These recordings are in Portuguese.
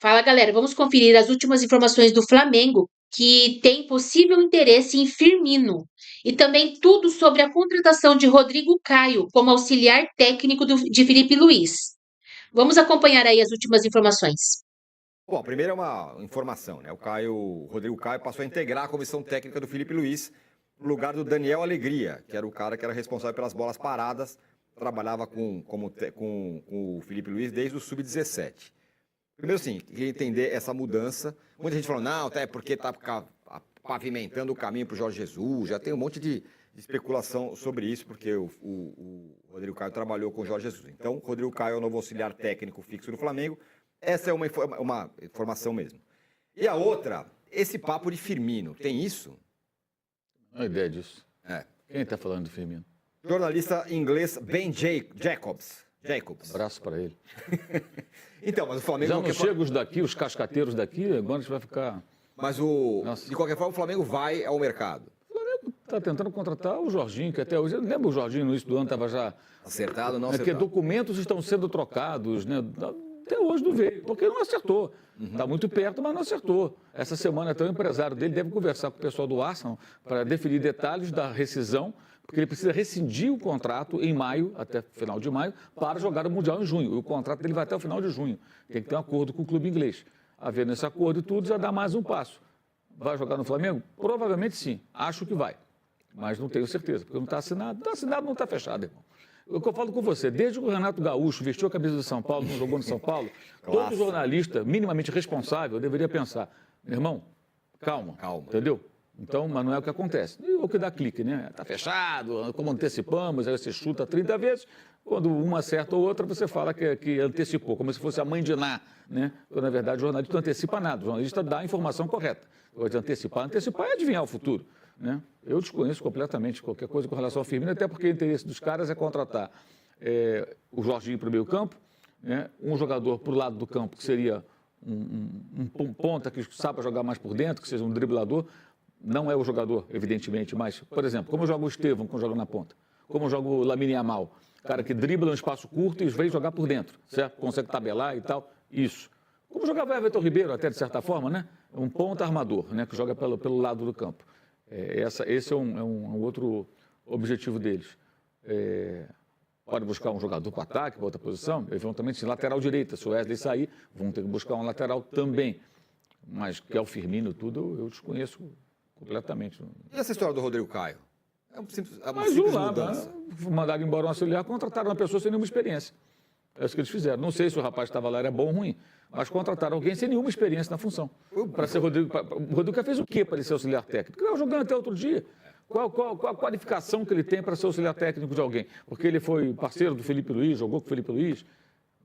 Fala, galera. Vamos conferir as últimas informações do Flamengo, que tem possível interesse em Firmino. E também tudo sobre a contratação de Rodrigo Caio como auxiliar técnico de Felipe Luiz. Vamos acompanhar aí as últimas informações. Bom, a primeira é uma informação, né? O Rodrigo Caio passou a integrar a comissão técnica do Felipe Luiz no lugar do Daniel Alegria, que era o cara que era responsável pelas bolas paradas, trabalhava com o Felipe Luiz desde o Sub-17. Primeiro, sim, queria entender essa mudança. Muita gente falou, não, é porque está pavimentando o caminho para o Jorge Jesus, já tem um monte de especulação sobre isso, porque o Rodrigo Caio trabalhou com o Jorge Jesus. Então, o Rodrigo Caio é o novo auxiliar técnico fixo do Flamengo. Essa é uma informação mesmo. E a outra, esse papo de Firmino, tem isso? Não é ideia disso. É. Quem está falando do Firmino? Jornalista inglês Ben Jacobs. Abraço para ele. Então, mas o Flamengo... Já não chega os daqui, os cascateiros daqui, agora a gente vai ficar... Mas de qualquer forma, o Flamengo vai ao mercado. O Flamengo está tentando contratar o Jorginho, que até hoje... Lembra o Jorginho no início do ano estava já... Acertado, não Porque acertado. documentos estão sendo trocados, né? Até hoje não veio, porque não acertou. Está muito perto, mas não acertou. Essa semana até o empresário dele deve conversar com o pessoal do Arsenal para definir detalhes da rescisão, porque ele precisa rescindir o contrato em maio, até final de maio, para jogar o Mundial em junho. E o contrato dele vai até o final de junho. Tem que ter um acordo com o clube inglês. Havendo esse acordo e tudo, já dá mais um passo. Vai jogar no Flamengo? Provavelmente sim. Acho que vai. Mas não tenho certeza, porque não está assinado. Está assinado, não está fechado, irmão. O que eu falo com você, desde que o Renato Gaúcho vestiu a camisa do São Paulo, não jogou no São Paulo, todo jornalista minimamente responsável deveria pensar, meu irmão, calma, entendeu? Então, mas não é o que acontece. E o que dá clique, né? Está fechado, como antecipamos, aí você chuta 30 vezes, quando uma acerta ou outra, você fala que antecipou, como se fosse a mãe de Ná, né? Quando, na verdade, o jornalista não antecipa nada, o jornalista dá a informação correta. Pode antecipar é adivinhar o futuro. Né? Eu desconheço completamente qualquer coisa com relação ao Firmino, até porque o interesse dos caras é contratar o Jorginho para o meio campo, né? Um jogador para o lado do campo, que seria um ponta que saiba jogar mais por dentro, que seja um driblador. Não é o jogador, evidentemente, mas, por exemplo, como joga o Estevão quando joga na ponta, como joga o Lamine Yamal, cara que dribla um espaço curto e vem jogar por dentro, certo? Consegue tabelar e tal, isso. Como jogava o Everton Ribeiro, até de certa forma, né? Um ponta armador, né? Que joga pelo lado do campo. Esse é um outro objetivo deles. Pode buscar um jogador para ataque, para outra posição, eventualmente lateral direita. Se o Wesley sair, vão ter que buscar um lateral também. Mas que é o Firmino tudo, eu desconheço completamente. E essa história do Rodrigo Caio? É uma Mais simples lá, mudança. Mandaram embora um auxiliar, contrataram uma pessoa sem nenhuma experiência. É isso que eles fizeram. Não sei se o rapaz que estava lá era bom ou ruim, mas contrataram alguém sem nenhuma experiência na função. Para ser Rodrigo. O Rodrigo fez o quê para ele ser auxiliar técnico? Ele estava jogando até outro dia. Qual a qualificação que ele tem para ser auxiliar técnico de alguém? Porque ele foi parceiro do Felipe Luiz, jogou com o Felipe Luiz.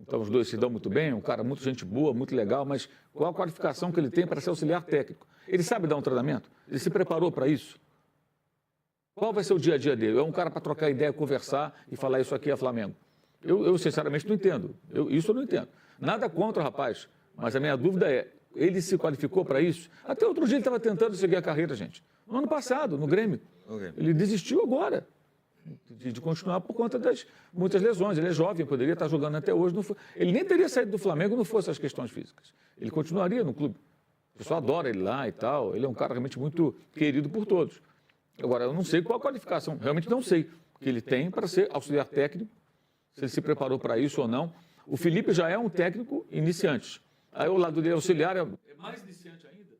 Então os dois se dão muito bem, um cara muito gente boa, muito legal, mas qual a qualificação que ele tem para ser auxiliar técnico? Ele sabe dar um treinamento? Ele se preparou para isso? Qual vai ser o dia a dia dele? É um cara para trocar ideia, conversar e falar isso aqui é Flamengo. Eu sinceramente não entendo. Isso eu não entendo. Nada contra o rapaz, mas a minha dúvida é, ele se qualificou para isso? Até outro dia ele estava tentando seguir a carreira, gente. No ano passado, no Grêmio. Ele desistiu agora de continuar por conta das muitas lesões. Ele é jovem, poderia estar jogando até hoje. Ele nem teria saído do Flamengo não fosse as questões físicas. Ele continuaria no clube. O pessoal adora ele lá e tal. Ele é um cara realmente muito querido por todos. Agora, eu não sei qual a qualificação, realmente não sei, que ele tem para ser auxiliar técnico, se ele se preparou para isso ou não. O Felipe já é um técnico iniciante. Aí o lado dele auxiliar é mais iniciante ainda.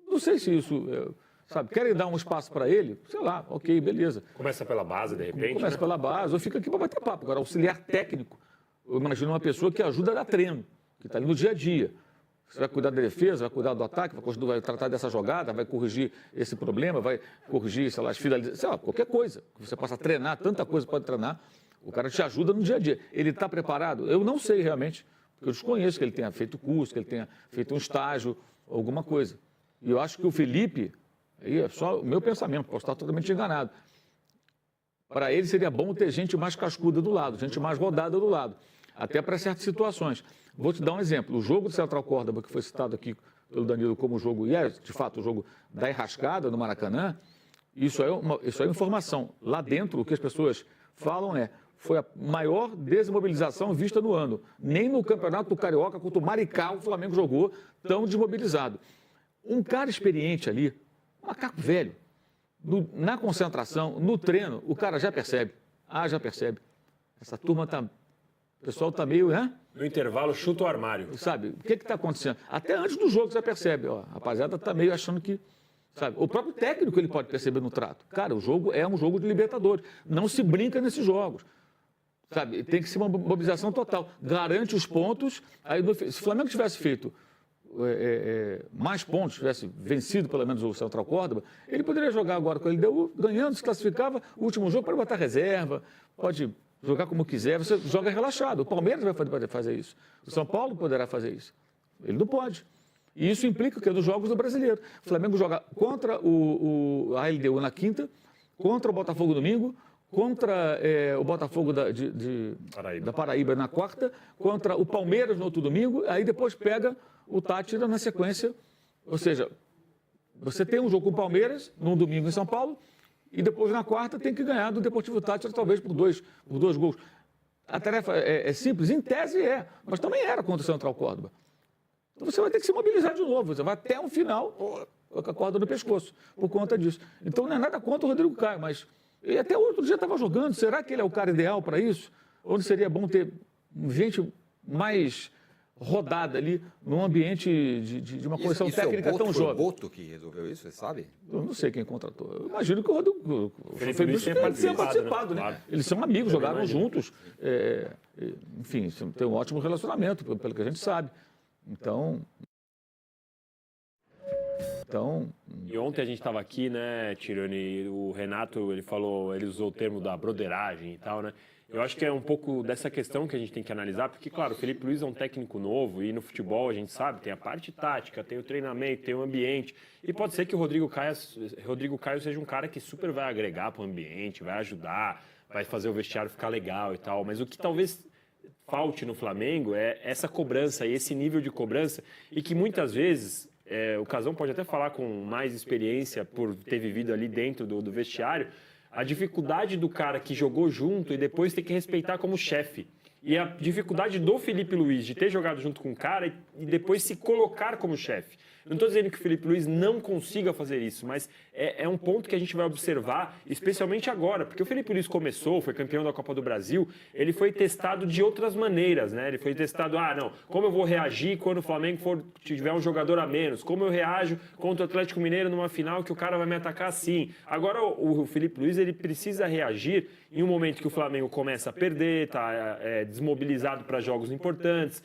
Eu não sei se isso, sabe, querem dar um espaço para ele, sei lá, ok, beleza. Começa pela base, de repente, Começa pela base, ou fica aqui para bater papo. Agora, auxiliar técnico, eu imagino uma pessoa que ajuda a dar treino, que está ali no dia a dia. Você vai cuidar da defesa, vai cuidar do ataque, vai tratar dessa jogada, vai corrigir esse problema, vai corrigir, sei lá, as finalizações, sei lá, qualquer coisa. Que você possa treinar, tanta coisa pode treinar, o cara te ajuda no dia a dia. Ele está preparado? Eu não sei realmente, porque eu desconheço que ele tenha feito curso, que ele tenha feito um estágio, alguma coisa. E eu acho que o Felipe, aí é só o meu pensamento, posso estar totalmente enganado. Para ele seria bom ter gente mais cascuda do lado, gente mais rodada do lado, até para certas situações. Vou te dar um exemplo. O jogo do Central Córdoba, que foi citado aqui pelo Danilo como jogo, e é de fato o jogo da enrascada no Maracanã, isso é informação. Lá dentro, o que as pessoas falam foi a maior desmobilização vista no ano. Nem no Campeonato do Carioca, contra o Maricá, o Flamengo jogou tão desmobilizado. Um cara experiente ali, um macaco velho, na concentração, no treino, o cara já percebe. Já percebe. Essa turma está... O pessoal está meio, né? No intervalo, chuta o armário. Sabe, o que está acontecendo? Até antes do jogo você percebe, ó, a rapaziada está meio achando que... Sabe, o próprio técnico ele pode perceber no trato. Cara, o jogo é um jogo de Libertadores. Não se brinca nesses jogos. Sabe, tem que ser uma mobilização total. Garante os pontos. Aí, se o Flamengo tivesse feito mais pontos, tivesse vencido pelo menos o Central Córdoba, ele poderia jogar agora com ele ganhando, se classificava, o último jogo pode botar reserva, pode jogar como quiser, você joga relaxado. O Palmeiras vai poder fazer isso. O São Paulo poderá fazer isso. Ele não pode. E isso implica o quê? Dos jogos do Brasileiro. O Flamengo joga contra a LDU na quinta, contra o Botafogo domingo, contra o Botafogo da Paraíba na quarta, contra o Palmeiras no outro domingo, aí depois pega o Tátira na sequência. Ou seja, você tem um jogo com o Palmeiras, num domingo em São Paulo, e depois na quarta tem que ganhar do Deportivo Tátira, talvez por dois gols. A tarefa é simples, em tese mas também era contra o Central Córdoba. Então você vai ter que se mobilizar de novo, você vai até o final com a corda no pescoço, por conta disso. Então não é nada contra o Rodrigo Caio, mas ele até outro dia estava jogando, será que ele é o cara ideal para isso? Ou não seria bom ter gente mais rodada ali num ambiente de uma comissão técnica tão jovem? Foi o Boto que resolveu isso, você sabe? Eu não sei quem contratou. Eu imagino que o Rodrigo Felipe Luiz tenha participado, né? Claro. Eles são amigos, jogaram juntos. Enfim, tem um ótimo relacionamento, pelo que a gente sabe. Então... E ontem a gente estava aqui, né, Tironi, o Renato, ele usou o termo da broderagem e tal, né? Eu acho que é um pouco dessa questão que a gente tem que analisar, porque, claro, o Felipe Luiz é um técnico novo e no futebol a gente sabe, tem a parte tática, tem o treinamento, tem o ambiente. E pode ser que o Rodrigo Caio seja um cara que super vai agregar para o ambiente, vai ajudar, vai fazer o vestiário ficar legal e tal. Mas o que talvez falte no Flamengo é essa cobrança e esse nível de cobrança e que muitas vezes... o Casão pode até falar com mais experiência por ter vivido ali dentro do vestiário, a dificuldade do cara que jogou junto e depois ter que respeitar como chefe. E a dificuldade do Felipe Luiz de ter jogado junto com o cara e depois se colocar como chefe. Não estou dizendo que o Felipe Luiz não consiga fazer isso, mas é um ponto que a gente vai observar, especialmente agora, porque o Felipe Luiz começou, foi campeão da Copa do Brasil, ele foi testado de outras maneiras, né? Ele foi testado, como eu vou reagir quando o Flamengo tiver um jogador a menos? Como eu reajo contra o Atlético Mineiro numa final que o cara vai me atacar assim? Agora o Felipe Luiz, ele precisa reagir em um momento que o Flamengo começa a perder, está desmobilizado para jogos importantes,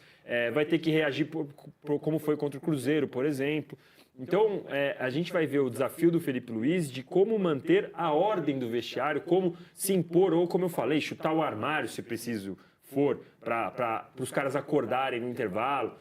vai ter que reagir como foi contra o Cruzeiro, por exemplo. Então, a gente vai ver o desafio do Felipe Luiz de como manter a ordem do vestiário, como se impor, ou como eu falei, chutar o armário, se preciso for, para os caras acordarem no intervalo.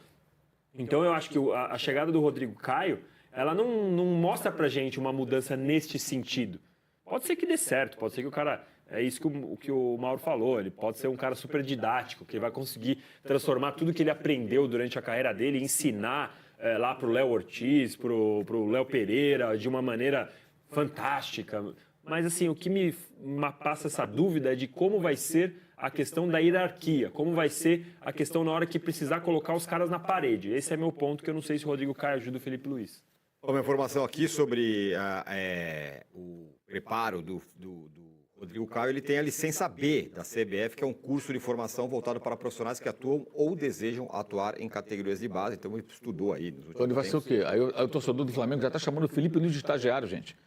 Então, eu acho que a chegada do Rodrigo Caio, ela não mostra pra gente uma mudança neste sentido. Pode ser que dê certo, pode ser que o cara... É isso que o Mauro falou, ele pode ser um cara super didático, que vai conseguir transformar tudo que ele aprendeu durante a carreira dele, ensinar lá para o Léo Ortiz, para o Léo Pereira, de uma maneira fantástica. Mas assim, o que me passa essa dúvida é de como vai ser a questão da hierarquia, como vai ser a questão na hora que precisar colocar os caras na parede. Esse é meu ponto, que eu não sei se o Rodrigo Caio ajuda o Felipe Luiz. Uma informação aqui sobre o preparo do Rodrigo Caio. Ele tem a licença B da CBF, que é um curso de formação voltado para profissionais que atuam ou desejam atuar em categorias de base. Então ele estudou aí nos últimos Então ele vai ser o quê? Aí o torcedor do Flamengo já está chamando o Felipe Luiz de estagiário, gente.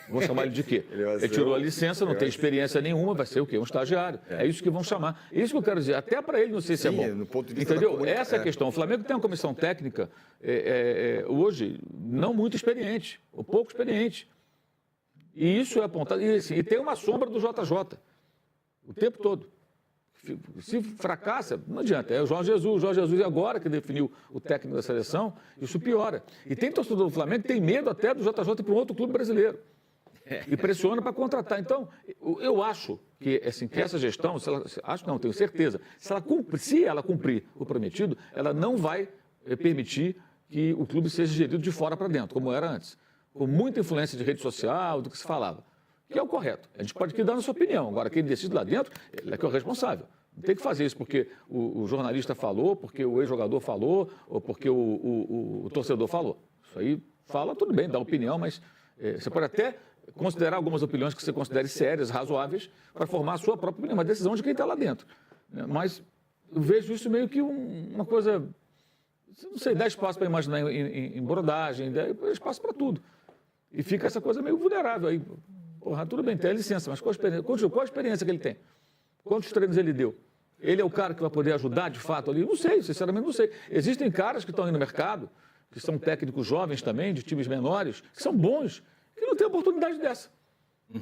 Vão chamar ele de quê? Ele tirou a licença, não tem experiência nenhuma, vai ser o quê? Um estagiário. É isso que vão chamar. É isso que eu quero dizer. Até para ele não sei se é bom. No ponto de vista entendeu? Essa é a questão. O Flamengo tem uma comissão técnica hoje não muito experiente, ou pouco experiente. E isso é apontado. E tem uma sombra do JJ o tempo todo. Se fracassa, não adianta. É o Jorge Jesus agora que definiu o técnico da seleção, isso piora. E tem torcedor do Flamengo que tem medo até do JJ ir para um outro clube brasileiro. E pressiona para contratar. Então, eu acho que essa gestão, tenho certeza, se ela cumprir o prometido, ela não vai permitir que o clube seja gerido de fora para dentro, como era antes. Com muita influência de rede social, do que se falava. que é o correto. A gente pode aqui dar a nossa opinião. Agora, quem decide lá dentro, ele é que é o responsável. Não tem que fazer isso porque o jornalista falou, porque o ex-jogador falou, ou porque o torcedor falou. Isso aí fala, tudo bem, dá opinião, mas você pode até considerar algumas opiniões que você considere sérias, razoáveis, para formar a sua própria opinião, uma decisão de quem está lá dentro. Mas eu vejo isso meio que uma coisa, não sei, dá espaço para imaginar em brodagem, dá espaço para tudo. E fica essa coisa meio vulnerável aí. Porra, tudo bem, tem a licença, mas qual a experiência que ele tem? Quantos treinos ele deu? Ele é o cara que vai poder ajudar de fato ali? Não sei, sinceramente não sei. Existem caras que estão aí no mercado, que são técnicos jovens também, de times menores, que são bons, que não têm oportunidade dessa.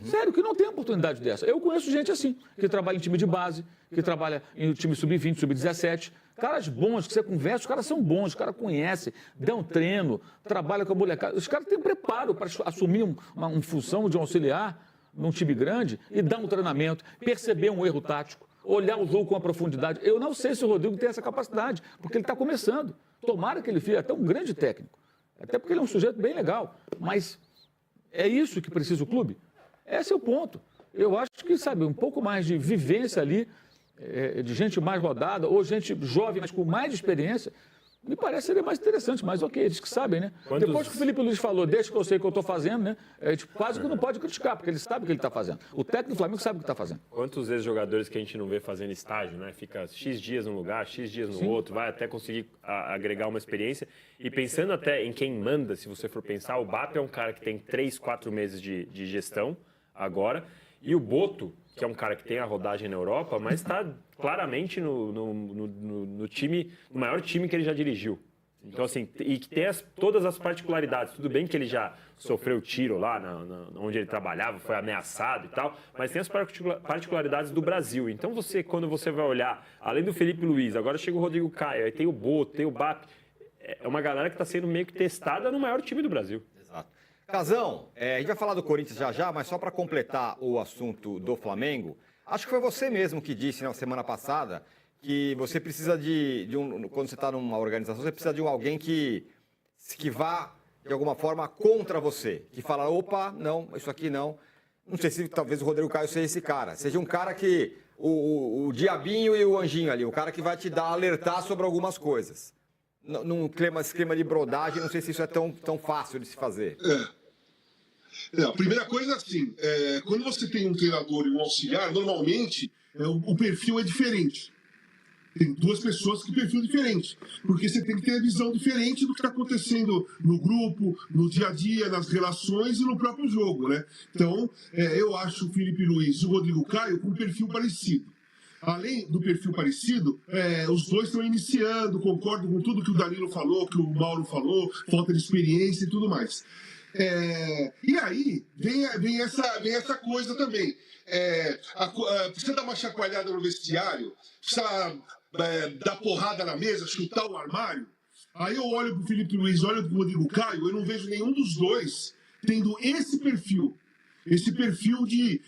Sério, que não tem oportunidade dessa. Eu conheço gente assim, que trabalha em time de base, que trabalha em time sub-20, sub-17. Caras bons, que você conversa, os caras são bons, os caras conhecem, dão treino, trabalham com a molecada. Os caras têm preparo para assumir uma função de um auxiliar num time grande e dar um treinamento, perceber um erro tático, olhar o jogo com a profundidade. Eu não sei se o Rodrigo tem essa capacidade, porque ele está começando. Tomara que ele fique até um grande técnico. Até porque ele é um sujeito bem legal. Mas é isso que precisa o clube? Esse é o ponto. Eu acho que, sabe, um pouco mais de vivência ali, de gente mais rodada, ou gente jovem, mas com mais experiência, me parece ser mais interessante, mas ok, eles que sabem, né? Depois que o Felipe Luiz falou, desde que eu sei o que eu estou fazendo, né? A gente quase que não pode criticar, porque ele sabe o que ele está fazendo. O técnico do Flamengo sabe o que está fazendo. Quantos ex-jogadores que a gente não vê fazendo estágio, né? Fica X dias num lugar, X dias no outro, vai até conseguir agregar uma experiência. E pensando até em quem manda, se você for pensar, o BAP é um cara que tem 3, 4 meses de gestão agora, e o Boto, que é um cara que tem a rodagem na Europa, mas está claramente no time, no maior time que ele já dirigiu. Então, assim, e que tem todas as particularidades. Tudo bem que ele já sofreu tiro lá onde ele trabalhava, foi ameaçado e tal, mas tem as particularidades do Brasil. Então, quando você vai olhar, além do Felipe Luiz, agora chega o Rodrigo Caio, aí tem o Boto, tem o BAP, é uma galera que está sendo meio que testada no maior time do Brasil. Casão, a gente vai falar do Corinthians já, mas só para completar o assunto do Flamengo, acho que foi você mesmo que disse na semana passada que você precisa quando você está numa organização, você precisa de alguém que vá, de alguma forma, contra você, que fala, opa, não, isso aqui não. Não sei se talvez o Rodrigo Caio seja esse cara, seja um cara que, o diabinho e o anjinho ali, o cara que vai te alertar sobre algumas coisas. Num esquema de brodagem, não sei se isso é tão fácil de se fazer. A primeira coisa é assim, quando você tem um treinador e um auxiliar, normalmente o perfil é diferente. Tem duas pessoas com perfil diferente, porque você tem que ter a visão diferente do que está acontecendo no grupo, no dia a dia, nas relações e no próprio jogo, né? Então, eu acho o Felipe Luiz e o Rodrigo Caio com um perfil parecido. Além do perfil parecido, os dois estão iniciando, concordo com tudo que o Danilo falou, que o Mauro falou, falta de experiência e tudo mais. E aí vem essa coisa também. Precisa dar uma chacoalhada no vestiário, precisa dar porrada na mesa, chutar o armário. Aí eu olho para o Felipe Luiz, olho para o Rodrigo Caio, eu não vejo nenhum dos dois tendo esse perfil. Esse perfil de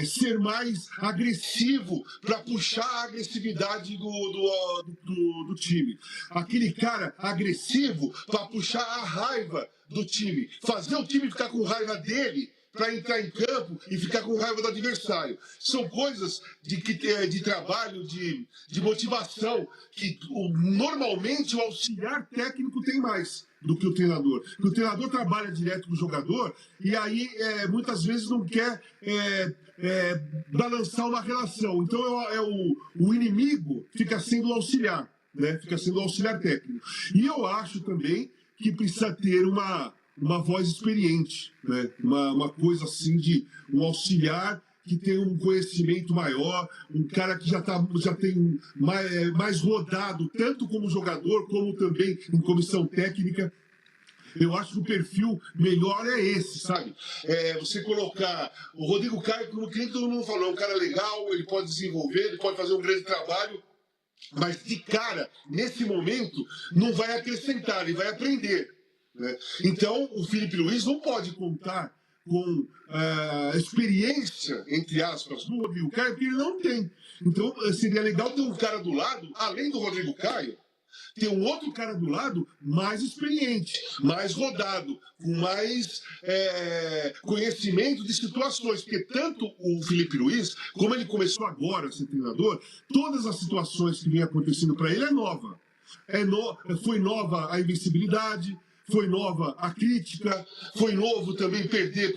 ser mais agressivo para puxar a agressividade do time. Aquele cara agressivo para puxar a raiva do time. Fazer o time ficar com raiva dele para entrar em campo e ficar com raiva do adversário. São coisas de trabalho, de motivação, que normalmente o auxiliar técnico tem mais do que o treinador. Porque o treinador trabalha direto com o jogador e aí muitas vezes não quer balançar uma relação. Então o inimigo fica sendo o auxiliar, né? Fica sendo o auxiliar técnico. E eu acho também que precisa ter uma voz experiente, né? Uma coisa assim de um auxiliar que tem um conhecimento maior, um cara que já tem mais rodado, tanto como jogador, como também em comissão técnica. Eu acho que o perfil melhor é esse, sabe? Você colocar o Rodrigo Caio, como que todo mundo falou, é um cara legal, ele pode desenvolver, ele pode fazer um grande trabalho, mas de cara, nesse momento, não vai acrescentar, ele vai aprender, né? Então, o Felipe Luiz não pode contar com experiência, entre aspas, do Rodrigo Caio, porque ele não tem. Então, seria legal ter um cara do lado, além do Rodrigo Caio, ter um outro cara do lado mais experiente, mais rodado, com mais conhecimento de situações. Porque tanto o Felipe Luiz, como ele começou agora a ser treinador, todas as situações que vem acontecendo para ele é nova. Foi nova a invencibilidade, foi nova a crítica, foi novo também perder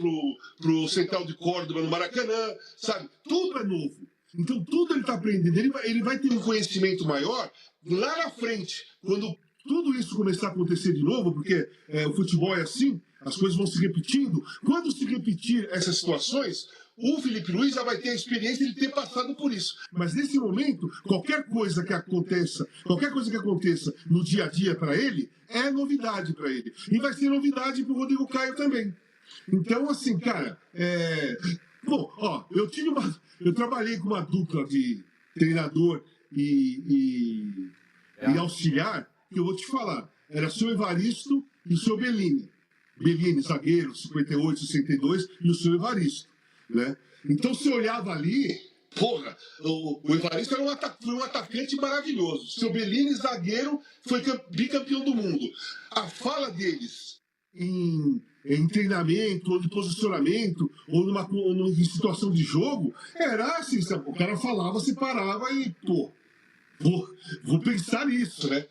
pro Central de Córdoba no Maracanã, sabe? Tudo é novo. Então, tudo ele está aprendendo. Ele vai ter um conhecimento maior lá na frente, quando tudo isso começar a acontecer de novo, porque o futebol é assim, as coisas vão se repetindo. Quando se repetir essas situações, o Felipe Luiz já vai ter a experiência de ter passado por isso. Mas nesse momento, qualquer coisa que aconteça no dia a dia para ele, é novidade para ele. E vai ser novidade para o Rodrigo Caio também. Então, assim, cara, bom, ó, eu trabalhei com uma dupla de treinador e auxiliar, que eu vou te falar, era o seu Evaristo e o seu Bellini. Bellini, zagueiro, 58, 62, e o seu Evaristo, né? Então, você olhava ali, porra, o Evaristo era foi um atacante maravilhoso. O seu Bellini, zagueiro, foi bicampeão do mundo. A fala deles em treinamento, ou de posicionamento, ou em situação de jogo, era assim, o cara falava, você parava e, pô, vou pensar nisso, né?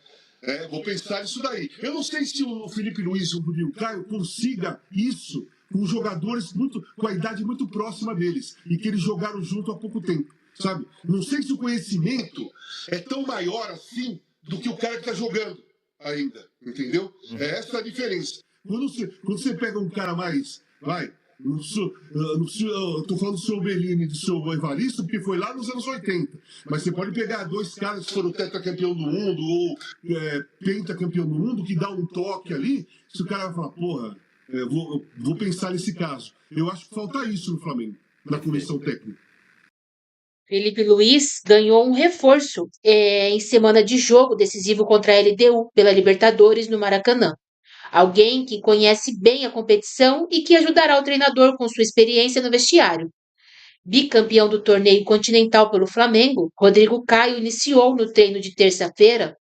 Vou pensar nisso daí. Eu não sei se o Felipe Luiz e o Rodrigo Caio consiga isso com jogadores com a idade muito próxima deles, e que eles jogaram junto há pouco tempo, sabe? Não sei se o conhecimento é tão maior assim do que o cara que está jogando ainda, entendeu? É essa a diferença. Quando você pega um cara mais, eu tô falando do seu Bellini e do seu Evaristo, porque foi lá nos anos 80. Mas você pode pegar dois caras que foram tetracampeão do mundo ou pentacampeão do mundo, que dá um toque ali, se o cara vai falar, porra, vou pensar nesse caso. Eu acho que falta isso no Flamengo, na comissão técnica. Felipe Luiz ganhou um reforço em semana de jogo decisivo contra a LDU pela Libertadores no Maracanã. Alguém que conhece bem a competição e que ajudará o treinador com sua experiência no vestiário. Bicampeão do torneio continental pelo Flamengo, Rodrigo Caio iniciou no treino de terça-feira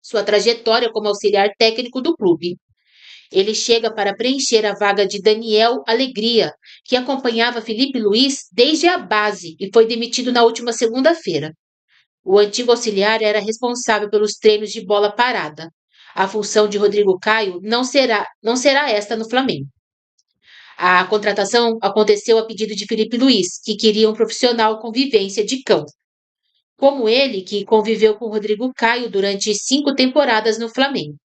sua trajetória como auxiliar técnico do clube. Ele chega para preencher a vaga de Daniel Alegria, que acompanhava Felipe Luiz desde a base e foi demitido na última segunda-feira. O antigo auxiliar era responsável pelos treinos de bola parada. A função de Rodrigo Caio não será esta no Flamengo. A contratação aconteceu a pedido de Felipe Luiz, que queria um profissional com vivência de campo. Como ele, que conviveu com Rodrigo Caio durante 5 temporadas no Flamengo.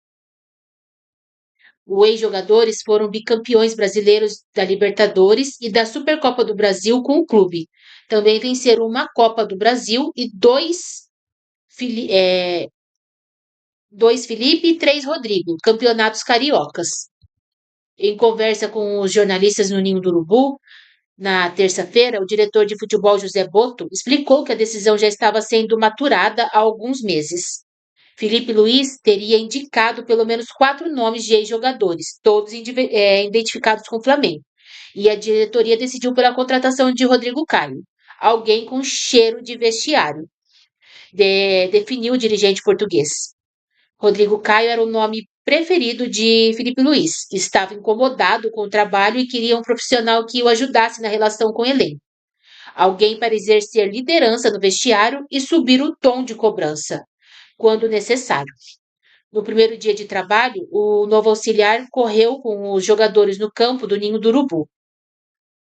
Os ex-jogadores foram bicampeões brasileiros da Libertadores e da Supercopa do Brasil com o clube. Também venceram uma Copa do Brasil e dois Felipe e 3 Rodrigo, campeonatos cariocas. Em conversa com os jornalistas no Ninho do Urubu, na terça-feira, o diretor de futebol José Boto explicou que a decisão já estava sendo maturada há alguns meses. Felipe Luiz teria indicado pelo menos 4 nomes de ex-jogadores, todos identificados com o Flamengo. E a diretoria decidiu pela contratação de Rodrigo Caio, alguém com cheiro de vestiário, definiu o dirigente português. Rodrigo Caio era o nome preferido de Felipe Luiz, que estava incomodado com o trabalho e queria um profissional que o ajudasse na relação com o elenco. Alguém para exercer liderança no vestiário e subir o tom de cobrança, quando necessário. No primeiro dia de trabalho, o novo auxiliar correu com os jogadores no campo do Ninho do Urubu.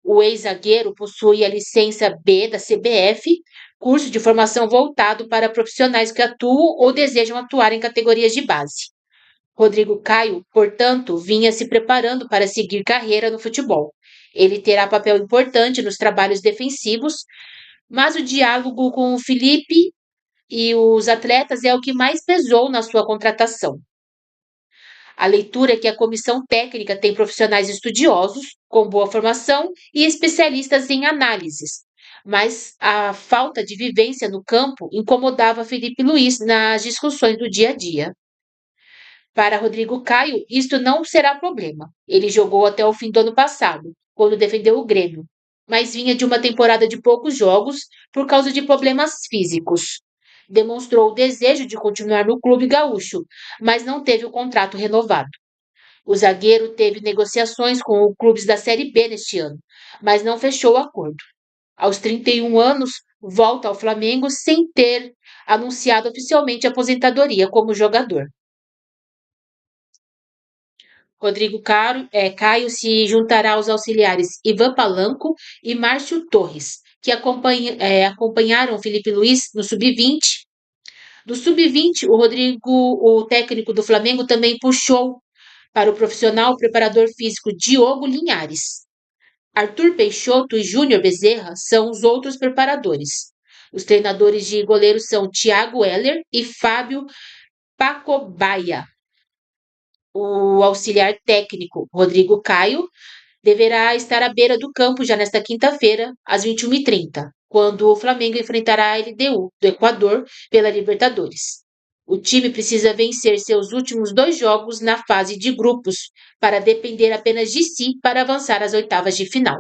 O ex-zagueiro possui a licença B da CBF, curso de formação voltado para profissionais que atuam ou desejam atuar em categorias de base. Rodrigo Caio, portanto, vinha se preparando para seguir carreira no futebol. Ele terá papel importante nos trabalhos defensivos, mas o diálogo com o Felipe e os atletas é o que mais pesou na sua contratação. A leitura é que a comissão técnica tem profissionais estudiosos, com boa formação e especialistas em análises, mas a falta de vivência no campo incomodava Felipe Luiz nas discussões do dia a dia. Para Rodrigo Caio, isto não será problema. Ele jogou até o fim do ano passado, quando defendeu o Grêmio, mas vinha de uma temporada de poucos jogos por causa de problemas físicos. demonstrou o desejo de continuar no clube gaúcho, mas não teve o contrato renovado. O zagueiro teve negociações com clubes da Série B neste ano, mas não fechou o acordo. Aos 31 anos, volta ao Flamengo sem ter anunciado oficialmente a aposentadoria como jogador. Rodrigo Caio se juntará aos auxiliares Ivan Palanco e Márcio Torres, que acompanharam Felipe Luiz no Sub-20. Do Sub-20, o técnico do Flamengo, também puxou para o profissional preparador físico Diogo Linhares. Arthur Peixoto e Júnior Bezerra são os outros preparadores. Os treinadores de goleiros são Thiago Heller e Fábio Pacobaia. O auxiliar técnico, Rodrigo Caio, deverá estar à beira do campo já nesta quinta-feira, às 21h30, quando o Flamengo enfrentará a LDU do Equador pela Libertadores. O time precisa vencer seus últimos 2 jogos na fase de grupos para depender apenas de si para avançar às oitavas de final.